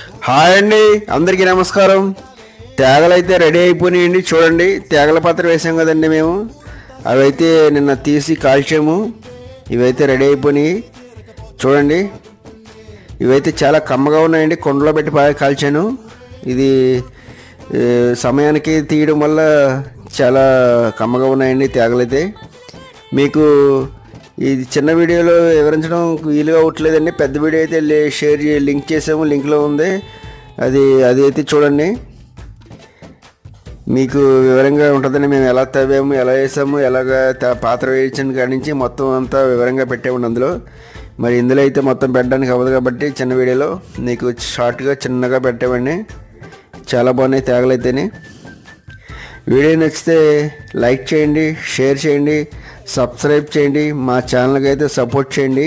Hi అండి, అందరికీ నమస్కారం. తేగలు అయితే రెడీ అయిపోయినాయండి. చూడండి, తేగల పాత్ర వేసాం కదండి మేము. అవి అయితే నిన్న తీసి కాల్చాము. ఇవైతే రెడీ అయిపోయినాయి. చూడండి, ఇవైతే చాలా కమ్మగా ఉన్నాయండి. కొండలో పెట్టి బాగా కాల్చాను. ఇది సమయానికి తీయడం వల్ల చాలా కమ్మగా ఉన్నాయండి తేగలైతే. మీకు ఇది చిన్న వీడియోలో వివరించడం వీలుగా అవ్వట్లేదండి. పెద్ద వీడియో అయితే లింక్ చేసాము, లింక్లో ఉంది. అది అయితే చూడండి, మీకు వివరంగా ఉంటుందని. మేము ఎలా తవ్వాము, ఎలా వేసాము, ఎలాగ పాత్ర వేయించిన కాడి నుంచి మొత్తం అంతా వివరంగా పెట్టాము అందులో. మరి ఇందులో అయితే మొత్తం పెట్టడానికి అవ్వదు కాబట్టి చిన్న వీడియోలో నీకు షార్ట్గా చిన్నగా పెట్టామండి. చాలా బాగున్నాయి తేగలైతేనే. వీడియో నచ్చితే లైక్ చేయండి, షేర్ చేయండి, సబ్స్క్రైబ్ చేయండి, మా ఛానల్కి అయితే సపోర్ట్ చేయండి.